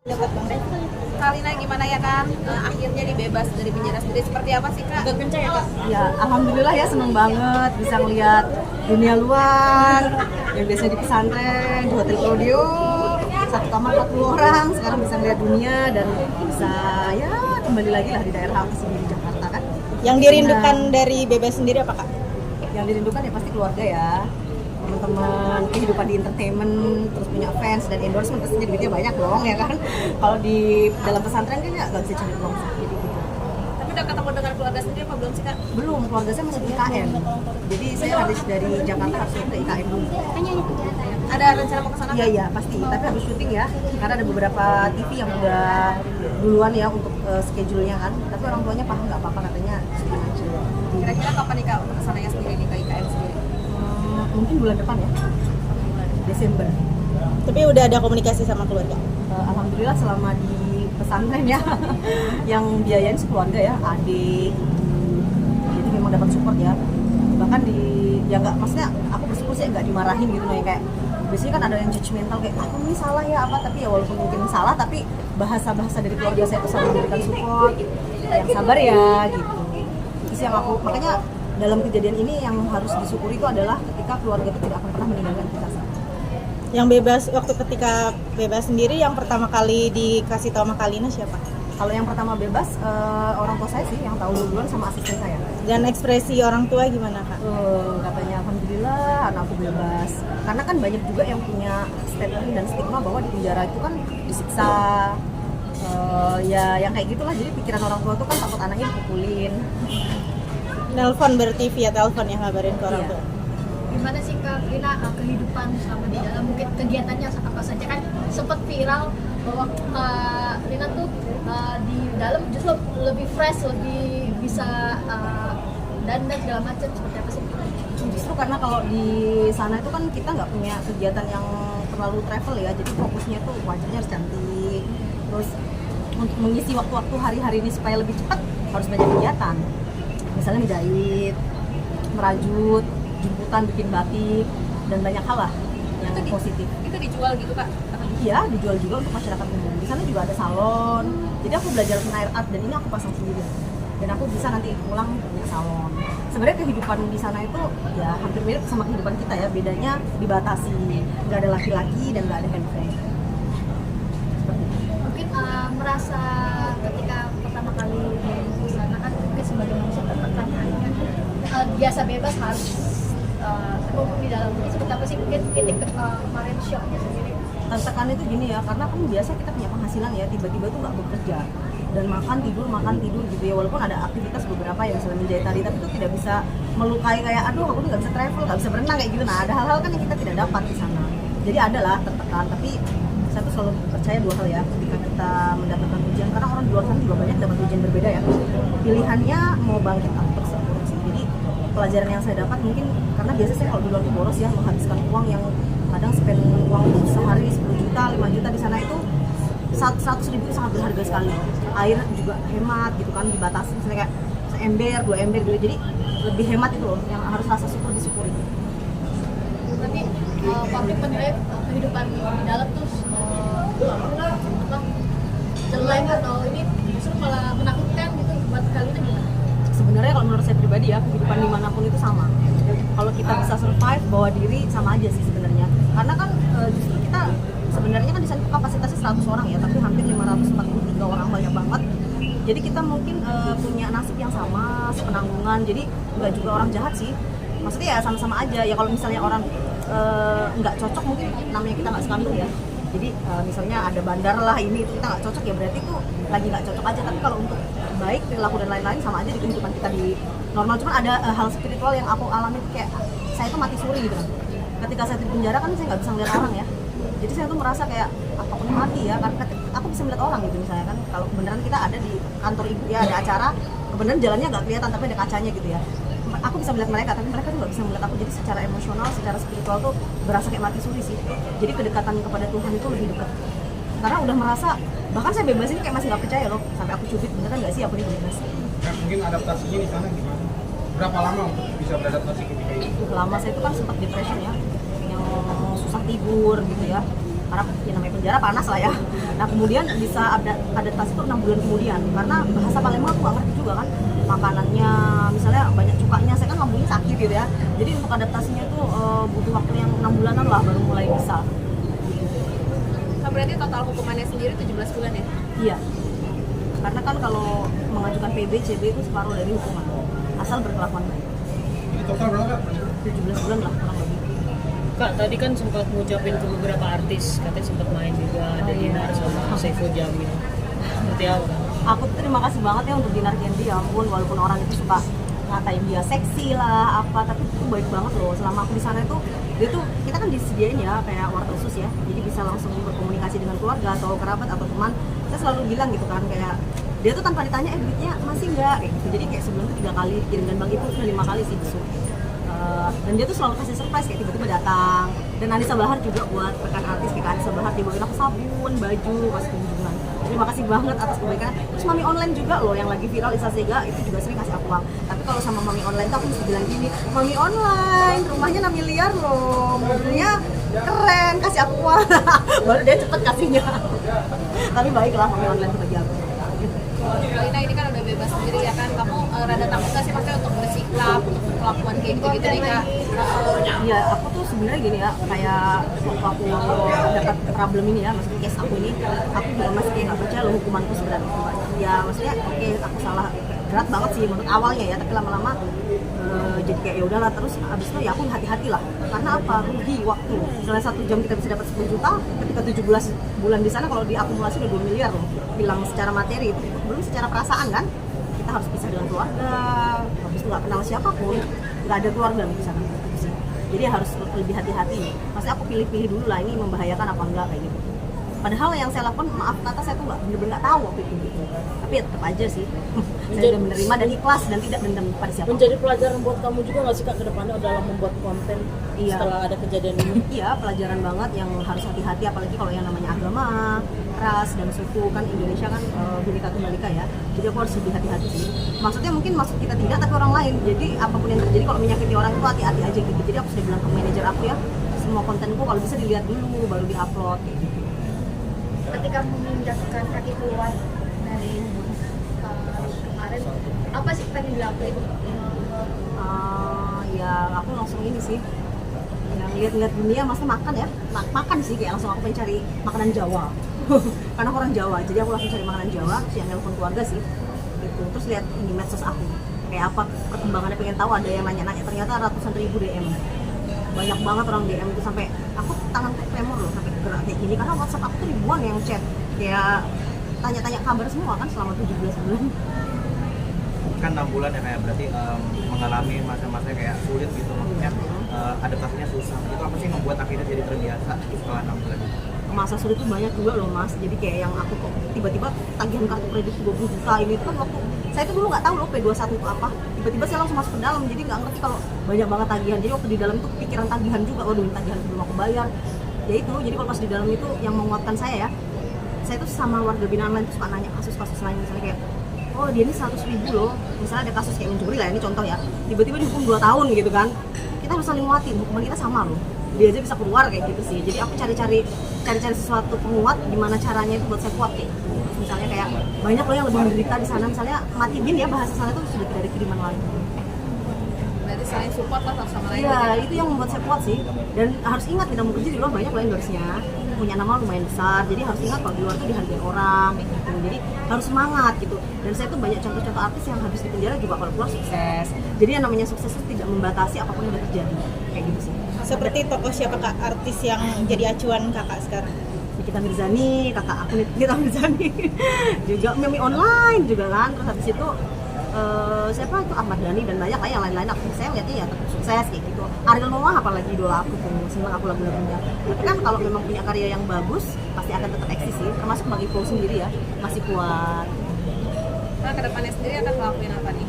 Dapat Bang. Kalina gimana ya kan? Akhirnya dibebas dari penjara sendiri. Seperti apa sih Kak? Agak kencang ya Kak? Ya, alhamdulillah ya, seneng banget bisa ngeliat dunia luar. Yang biasanya di pesantren, di hotel Claudio, satu kamar 40 orang, sekarang bisa ngeliat dunia dan bisa ya kembali lagi lah di daerah aku sendiri di Jakarta kan. Yang dirindukan dari bebas sendiri apa Kak? Yang dirindukan ya pasti keluarga ya, teman-teman, kehidupan di entertainment, terus punya fans dan endorsement, pastinya duitnya banyak dong ya kan. Kalau di dalam pesantren kan nggak bisa cari uang gitu. Tapi udah ketemu dengan keluarga sendiri apa belum sih Kak? Belum, keluarga saya masih di IKN. Jadi saya harus dari Jakarta harus ke IKN dulu. Ada rencana mau ke sana? Iya iya pasti, tapi harus syuting ya. Karena ada beberapa TV yang udah duluan ya untuk schedule-nya kan. Tapi orang tuanya paham nggak apa-apa, katanya syuting aja. Kira-kira kapan nih Kak untuk kesananya sendiri nih ke IKN sendiri? Mungkin bulan depan ya, Desember. Tapi udah ada komunikasi sama keluarga? Alhamdulillah selama di pesantren ya, yang biayain keluarga ya, adik. Jadi memang dapat support ya. Bahkan ya nggak, maksudnya aku bersyukur sih nggak dimarahin gitu nih, kayak biasanya kan ada yang judgmental kayak aku ini salah ya apa, tapi ya walaupun mungkin salah tapi bahasa-bahasa dari keluarga saya itu selalu memberikan support, yang sabar ya gitu. Itu sih yang aku, makanya dalam kejadian ini yang harus disyukuri itu adalah ketika keluarga itu tidak akan pernah meninggalkan kita. Yang bebas, waktu ketika bebas sendiri yang pertama kali dikasih tahu sama Kalina siapa? Kalau yang pertama bebas, orang tua saya sih yang tahu duluan sama asisten saya. Dan ekspresi orang tua gimana Kak? Katanya alhamdulillah anakku bebas. Karena kan banyak juga yang punya statement dan stigma bahwa di penjara itu kan disiksa. Ya yang kayak gitulah, jadi pikiran orang tua tuh kan takut anaknya dipukulin. Nelpon berarti via telepon ya ngabarin ke orang Iya. tua. Gimana sih Kak Rina kehidupan selama di dalam, mungkin kegiatannya apa saja, kan sempat viral bahwa Rina tuh di dalam justru lebih fresh, lebih bisa dandan segala macam, seperti apa sih? Justru karena kalau di sana itu kan kita nggak punya kegiatan yang terlalu travel ya, jadi fokusnya tuh wajahnya harus cantik. Terus untuk mengisi waktu-waktu hari-hari ini supaya lebih cepat harus banyak kegiatan. Misalnya menjahit, merajut, jemputan, bikin batik, dan banyak hal lah yang positif. Itu dijual gitu Kak? Iya, dijual juga untuk masyarakat umum. Di sana juga ada salon. Jadi aku belajar nail art dan ini aku pasang sendiri. Dan aku bisa nanti pulang punya salon. Sebenarnya kehidupan di sana itu ya hampir mirip sama kehidupan kita ya. Bedanya dibatasi, nggak ada laki-laki dan nggak ada handphone. Seperti itu. Mungkin merasa ketika pertama kali di sana kan mungkin sebagai manusia pertanyaannya biasa bebas harus terkungkung di dalam ini, seperti apa sih mungkin titik kemarin shocknya sendiri? Tantangan itu gini ya, karena kan biasa kita punya penghasilan ya, tiba-tiba tuh nggak bekerja dan makan tidur gitu ya, walaupun ada aktivitas beberapa yang misalnya menjahit tadi, tapi itu tidak bisa melukai kayak aduh aku nggak bisa travel, nggak bisa berenang kayak gitu. Nah ada hal-hal kan yang kita tidak dapat di sana, jadi adalah tertekan. Tapi saya tuh selalu percaya dua hal ya ketika kita mendapatkan ujian, karena orang di luar sana juga banyak dapat ujian berbeda ya, pilihannya mau bangkit atau terpuruk sih. Jadi pelajaran yang saya dapat mungkin karena biasanya saya kalau di luar tuh boros ya, menghabiskan uang yang kadang spend uang sehari 10 juta, 5 juta, di sana itu 100.000 itu sangat berharga sekali. Air juga hemat gitu kan, dibatasi misalnya kayak seember, 2 ember gitu, jadi lebih hemat itu loh, yang harus rasa syukur disyukuri. Berarti publik menilai kehidupan di dalam tuh apa, jelek atau ini justru malah menakutkan gitu buat kalian gimana? Sebenarnya kalau menurut saya pribadi ya, kehidupan dimanapun itu sama. Kalau kita bisa survive, bawa diri sama aja sih sebenarnya. Karena kan justru kita sebenarnya kan di sana kapasitasnya 100 orang ya, tapi hampir 543 orang, banyak banget. Jadi kita mungkin punya nasib yang sama, sepenanggungan. Jadi nggak juga orang jahat sih. Maksudnya ya sama-sama aja. Ya kalau misalnya orang nggak cocok, mungkin namanya kita nggak sekandung ya. Jadi misalnya ada bandar lah ini, itu kita nggak cocok ya berarti itu lagi nggak cocok aja. Tapi kalau untuk baik, perilaku dan lain-lain sama aja di kehidupan kita di normal. Cuman ada hal spiritual yang aku alami kayak saya tuh mati suri gitu kan. Ketika saya di penjara kan saya nggak bisa melihat orang ya. Jadi saya tuh merasa kayak apapun mati ya, karena aku bisa melihat orang gitu misalnya kan. Kalau kebenaran kita ada di kantor ibu ya, ada acara, kebenaran jalannya nggak kelihatan tapi ada kacanya gitu ya. Aku bisa melihat mereka, tapi mereka tuh nggak bisa melihat aku. Jadi secara emosional, secara spiritual tuh berasa kayak mati suri sih. Jadi kedekatan kepada Tuhan itu lebih dekat. Karena udah merasa, bahkan saya bebas ini kayak masih nggak percaya loh. Sampai aku cubit, beneran nggak sih aku ini bebas. Ya, mungkin adaptasinya di sana gimana? Berapa lama untuk bisa beradaptasi ketika itu? Lama saya itu kan sempat depression ya, yang susah tidur gitu ya. karena ya namanya penjara panas lah ya. Nah kemudian bisa adaptasi itu 6 bulan kemudian, karena bahasa Palembang aku nggak ngerti juga kan, makanannya misalnya banyak cukanya, saya kan lambungnya sakit gitu ya, jadi untuk adaptasinya itu butuh waktu yang 6 bulanan lah baru mulai bisa. Kan berarti total hukumannya sendiri 17 bulan ya? Iya, karena kan kalau mengajukan PB, CB itu separuh dari hukuman, asal berkelakuan baik. Ini total berapa? 17 bulan lah kurang lebih. Kak, tadi kan sempat ngucapin ke beberapa artis, katanya sempat main juga, ada Dinar sama Saiful Jamil. Seperti apa? Aku tuh terima kasih banget ya untuk Dinar Candy, ya ampun, walaupun orang itu suka ngatain dia seksi lah apa, tapi itu baik banget loh. Selama aku di sana itu, dia tuh, kita kan disediain ya kayak warta khusus ya, jadi bisa langsung berkomunikasi dengan keluarga atau kerabat atau teman. Saya selalu bilang gitu kan, kayak dia tuh tanpa ditanya duitnya masih nggak kayak gitu. Jadi kayak sebelum itu 3 kali kirim, dan Bang Ibu udah 5 kali sih besok. Dan dia tuh selalu kasih surprise, kayak tiba-tiba datang. Dan Anissa Bahar juga buat rekan artis kayak Anissa Bahar, dia bawain aku sabun, baju pas kunjungan. Terima kasih banget atas kebaikan. Terus Mami Online juga loh yang lagi viral, Isa Sega itu juga sering kasih aku uang. Tapi kalau sama Mami Online tuh aku mesti bilang gini, Mami Online rumahnya 6 miliar loh, mobilnya keren, kasih aku uang. Baru dia cepet kasihnya. Tapi baiklah Mami Online tuh bagi aku. Lina ini kan udah bebas sendiri ya kan, kamu rada takut gak sih maksudnya untuk bersikap, untuk kelakuan kayak gitu-gitu nih Kak? Iya, aku tuh sebenarnya gini ya, kayak waktu aku dapat problem ini ya, maksudnya case aku ini, aku juga masih kayak nggak percaya loh hukumanku sebenarnya. Ya maksudnya oke, aku salah, berat banget sih menurut awalnya ya, tapi lama-lama jadi kayak ya udahlah. Terus abis itu ya aku hati-hati lah, karena apa, rugi waktu. Misalnya 1 jam kita bisa dapat 10 juta, ketika 17 bulan di sana kalau diakumulasi udah 2 miliar loh, hilang secara materi, belum secara perasaan kan. Kita harus pisah dengan keluarga, habis itu nggak kenal siapapun, nggak ada keluarga di sana. Jadi harus lebih hati-hati. Maksudnya aku pilih-pilih dulu lah, ini membahayakan apa enggak kayak gitu. Padahal yang saya lakukan, maaf kata, saya tuh bener-bener nggak tahu waktu itu gitu. Tapi ya tetap aja sih, saya udah menerima dan ikhlas dan tidak dendam pada siapa. Menjadi pelajaran buat kamu juga nggak sih Kak ke depannya dalam membuat konten setelah ada kejadian ini? Iya, pelajaran banget yang harus hati-hati, apalagi kalau yang namanya agama, ras, dan suku. Kan Indonesia kan Bhinneka Tunggal Ika ya, jadi aku harus lebih hati-hati sih. Maksudnya mungkin maksud kita tidak, tapi orang lain. Jadi apapun yang terjadi kalau menyakiti orang itu hati-hati aja gitu. Jadi aku sudah bilang ke manajer aku ya, semua kontenku kalau bisa dilihat dulu baru diupload kayak gitu. Ketika memindahkan kaki keluar dari kemarin, apa sih pengen dilakuin? Ya aku langsung ini sih, yang lihat-lihat dunia, maksudnya makan ya, makan sih, kayak langsung aku mencari makanan Jawa. Karena aku orang Jawa, jadi aku langsung cari makanan Jawa, terus yang nelfon keluarga sih gitu. Terus lihat ini medsos aku kayak apa perkembangannya, pengen tahu. Ada yang nanya-nanya, ternyata ratusan ribu DM, banyak banget orang DM itu, sampai aku tanganku tremor loh, sampai gerak kayak gini, karena WhatsApp aku tuh ribuan yang chat, kayak tanya-tanya kabar semua kan selama 17 bulan. Kan 6 bulan ya, kayak berarti mengalami masa-masa kayak sulit gitu, maksudnya adaptasinya susah. Itu apa sih membuat akhirnya jadi terbiasa setelah 6 bulan? Masa sulit itu banyak juga loh Mas, jadi kayak yang aku kok tiba-tiba tagihan kartu kredit 20 juta ini itu kan waktu saya itu dulu nggak tahu loh P21 itu apa, tiba-tiba saya langsung masuk ke dalam, jadi nggak ngerti kalau banyak banget tagihan. Jadi waktu di dalam itu pikiran tagihan juga, waduh ini tagihan belum aku bayar ya itu. Jadi kalau pas di dalam itu yang menguatkan saya ya, saya tuh sama warga binaan lain tuh suka nanya kasus-kasus lain, misalnya kayak oh dia ini 100.000 loh, misalnya ada kasus kayak mencuri lah, ini contoh ya, tiba-tiba dihukum 2 tahun gitu kan, kita harus saling nguatin, hukuman kita sama loh, dia aja bisa keluar kayak gitu sih. Jadi aku cari-cari sesuatu penguat gimana caranya itu buat saya kuat kayak gitu. Misalnya kayak banyak loh yang lebih menderita di sana, misalnya mati bin ya, bahasa sana itu sudah tidak ada kiriman lain. Berarti saling support lah satu sama lain. Iya, itu yang membuat saya kuat sih. Dan harus ingat, tidak mau kerja di luar banyak loh endorse-nya, punya nama lumayan besar. Jadi harus ingat kalau di luar tuh dihargai orang kayak gitu. Jadi harus semangat gitu. Dan saya tuh banyak contoh-contoh artis yang habis di penjara juga kalau keluar sukses. Jadi yang namanya sukses itu tidak membatasi apapun yang terjadi kayak gitu sih. Seperti tokoh siapa Kak, artis yang jadi acuan Kakak sekarang? Nikita Mirzani, kakak aku Nikita Mirzani. Juga Mami Online juga kan. Terus habis itu siapa itu, Ahmad Dhani dan banyak lah yang lain-lain. Saya lihatnya ya tetap sukses kayak gitu. Ariel Noah apalagi idola aku tuh, seneng aku lagu-lagunya. Tapi kan kalau memang punya karya yang bagus pasti akan tetap eksis sih. Termasuk bagi Ivo sendiri ya, masih kuat. Nah, kedepannya sendiri akan ngelakuin apa nih?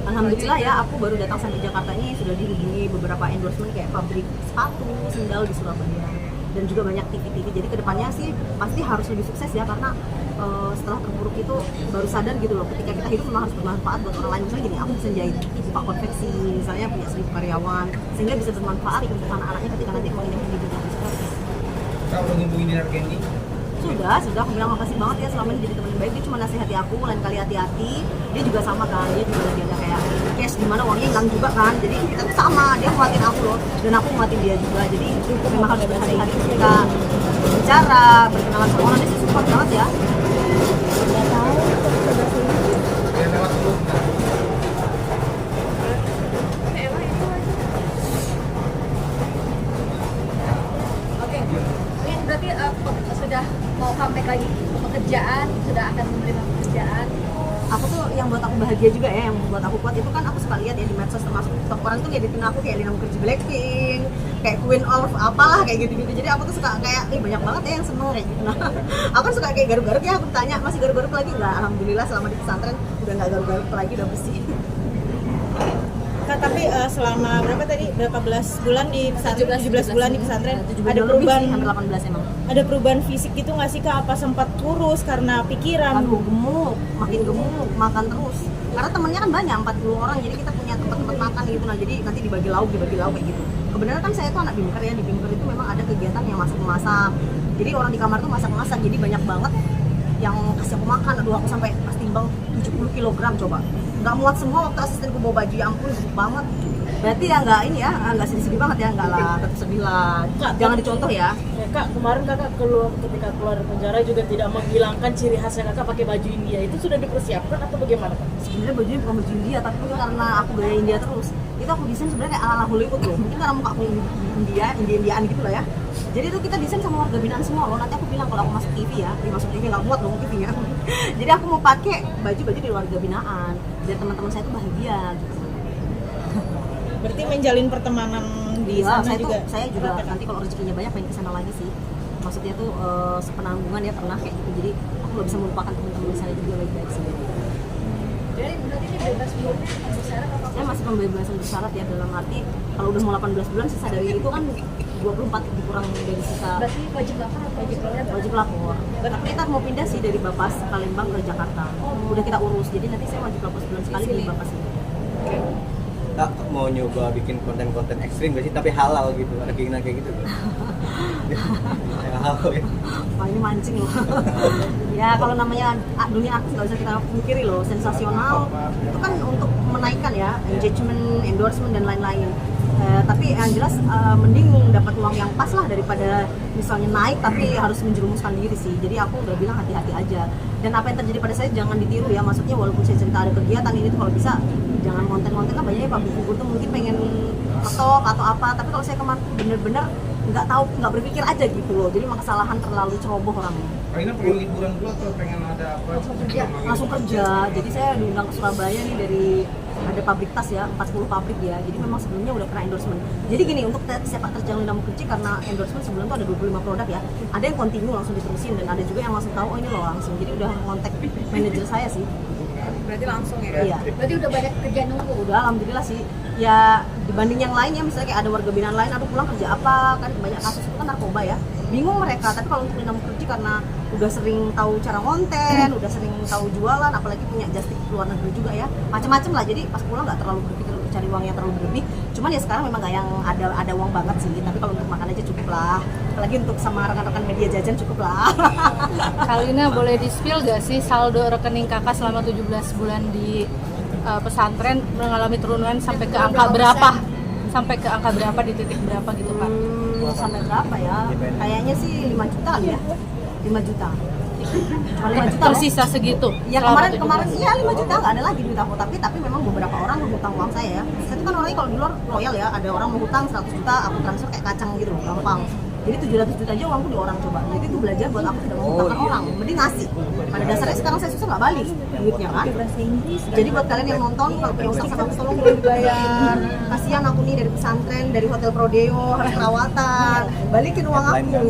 Alhamdulillah ya, aku baru datang sampai Jakarta ini sudah dihubungi beberapa endorsement kayak pabrik sepatu, sendal di Surabaya, dan juga banyak TV-TV. Jadi kedepannya sih pasti harus lebih sukses ya, karena setelah terpuruk itu baru sadar gitu loh, ketika kita hidup memang harus bermanfaat buat orang lain. Misalnya gini, aku bisa jahit, buka konveksi, misalnya punya 1000 karyawan, sehingga bisa bermanfaat untuk anak-anaknya ketika nanti aku ingin hidup. Kau hubungi Dinar Candy? Sudah aku bilang makasih banget ya selama ini jadi teman yang baik. Dia cuma nasihati aku lain kali hati-hati. Dia juga sama kan, dia juga lagi ada kayak cash dimana uangnya hilang juga kan. Jadi kita tuh sama, dia nguatin aku loh dan aku nguatin dia juga. Jadi memang harus berhati-hati ketika bicara, berkenalan sama orang. Dia sih support banget ya. Biar lewat dulu. Oke, ini berarti sudah mau comeback lagi ke pekerjaan, sudah akan menerima pekerjaan. Aku tuh yang buat aku bahagia juga ya, yang buat aku kuat itu kan aku suka lihat ya di medsos, termasuk TikTok orang tuh ngeditin aku kayak Lina Mukherjee Blackpink, kayak Queen of apalah kayak gitu-gitu. Jadi aku tuh suka kayak, banyak banget ya yang seneng kayak gitu. Nah, aku kan suka kayak garuk-garuk ya, aku tanya masih garuk-garuk lagi nggak? Alhamdulillah selama di pesantren udah nggak garuk-garuk lagi, udah bersih. Kak, tapi selama berapa belas bulan di pesantren, 17 bulan di pesantren, 17 ada lebih perubahan, sih, hampir 18 emang. ada perubahan fisik gitu nggak sih Kak? Apa sempat kurus karena pikiran? Aduh, gemuk, makin gemuk, makan terus. Karena temennya kan banyak, 40 orang, jadi kita punya tempat-tempat makan gitu. Nah, jadi nanti dibagi lauk kayak gitu. Kebenaran kan saya tuh anak Bimker ya, di Bimker itu memang ada kegiatan yang masak-masak. Jadi orang di kamar tuh masak-masak, jadi banyak banget yang kasih aku makan. Aduh, aku sampai pas timbang 70 kg coba. Nggak muat semua waktu asistenku bawa baju, ya ampun, gemuk banget. Berarti ya nggak ini ya, nggak sedih-sedih banget ya, nggak lah, tetap sedih lah. Jangan dicontoh ya. Ya, Kak, kemarin kakak ketika keluar dari penjara juga tidak menghilangkan ciri khasnya kakak pakai baju India. Itu sudah dipersiapkan atau bagaimana, Kak? Sebenarnya bajunya bukan baju India, tapi karena aku gaya India terus, itu aku desain sebenarnya kayak ala Hollywood loh. Mungkin karena muka aku Indiaan gitu lah ya. Jadi itu kita desain sama warga binaan semua loh. Nanti aku bilang kalau aku masuk TV ya, masuk TV nggak muat loh TV-nya. Jadi aku mau pakai baju dari warga binaan, biar teman-teman saya tuh bahagia gitu. Berarti menjalin pertemanan di Iya, sana juga. saya juga nanti kalau rezekinya banyak pengen kesana lagi sih. Maksudnya tuh sepenanggungan ya pernah kayak gitu. Jadi aku nggak bisa melupakan teman-teman di sana juga baik-baik sih. Jadi berarti ini bebas sebelumnya bersyarat apa? Saya masih pembebasan bersyarat ya, dalam arti kalau udah mau 18 bulan sisa dari itu kan 24 dikurang dari sisa Berarti wajib lapor atau wajib lapor. Tapi kita mau pindah sih dari Bapas Palembang ke Jakarta. Udah kita urus, jadi nanti saya wajib lapor sebulan sekali di Bapas ini. Kak, mau nyoba bikin konten-konten ekstrim gak sih? Tapi halal gitu, ada keinginan kayak gitu gak? Yang halal ya? Wah, ini mancing loh. Ya kalau namanya dunia artis nggak usah kita pikiri loh, sensasional itu kan untuk menaikkan ya engagement, endorsement dan lain-lain. Tapi yang jelas mending dapat uang yang pas lah daripada misalnya naik tapi harus menjerumuskan diri sih. Jadi aku udah bilang hati-hati aja. Dan apa yang terjadi pada saya jangan ditiru ya. Maksudnya walaupun saya cerita ada kegiatan ini tuh kalau bisa jangan konten-konten kan banyaknya public figure tuh mungkin pengen ngetok atau apa. Tapi kalau saya kemarin bener-bener nggak tahu, nggak berpikir aja gitu loh. Jadi emang kesalahan terlalu ceroboh orangnya. Karina pengen liburan dulu atau pengen ada apa? Langsung kerja. Jadi saya diundang ke Surabaya nih dari ada pabrik tas ya, 40 pabrik ya. Jadi memang sebelumnya udah pernah endorsement. Jadi gini, untuk sepak terjang Lina Mukherjee karena endorsement sebelum itu ada 25 produk ya. Ada yang continue langsung diterusin dan ada juga yang langsung tahu oh ini loh langsung. Jadi udah kontak manajer saya sih. Berarti langsung ya? Iya. Berarti udah banyak kerjaan nunggu. Udah alhamdulillah sih. Ya dibanding yang lain ya, misalnya kayak ada warga binaan lain aku pulang kerja apa, kan banyak kasus itu kan narkoba ya. Bingung mereka, tapi kalau untuk Lina Mukherjee karena udah sering tahu cara konten, udah sering tahu jualan, apalagi punya just tip luar negeri juga ya, macam-macam lah. Jadi pas pulang nggak terlalu berpikir untuk cari uang yang terlalu berlebih. Cuman ya sekarang memang nggak yang ada uang banget sih, tapi kalau untuk makan aja cukup lah. Apalagi untuk sama rekan-rekan media jajan cukup lah. Kalina boleh di-spill gak sih saldo rekening kakak selama 17 bulan di pesantren mengalami turunan sampai ke angka berapa? Sampai ke angka berapa, di titik berapa gitu Pak? Sampai berapa ya? Kayaknya sih 5 juta ya. 5 juta. Cuma 5 juta Tersisa segitu? Ya selama kemarin 17 iya 5 juta nggak ada lagi duit aku, tapi memang beberapa orang menghutang uang saya ya. Saya tuh kan orangnya kalau di luar loyal ya, ada orang menghutang 100 juta aku transfer kayak kacang gitu loh, gampang. Jadi 700 juta aja uangku di orang coba. Jadi itu belajar buat aku tidak menghutangkan orang, mending ngasih. Pada dasarnya sekarang saya susah nggak balik duitnya kan. Jadi buat kalian yang nonton kalau punya utang sama aku tolong boleh dibayar. Kasihan aku nih dari pesantren, dari hotel Prodeo harus perawatan, balikin uang aku.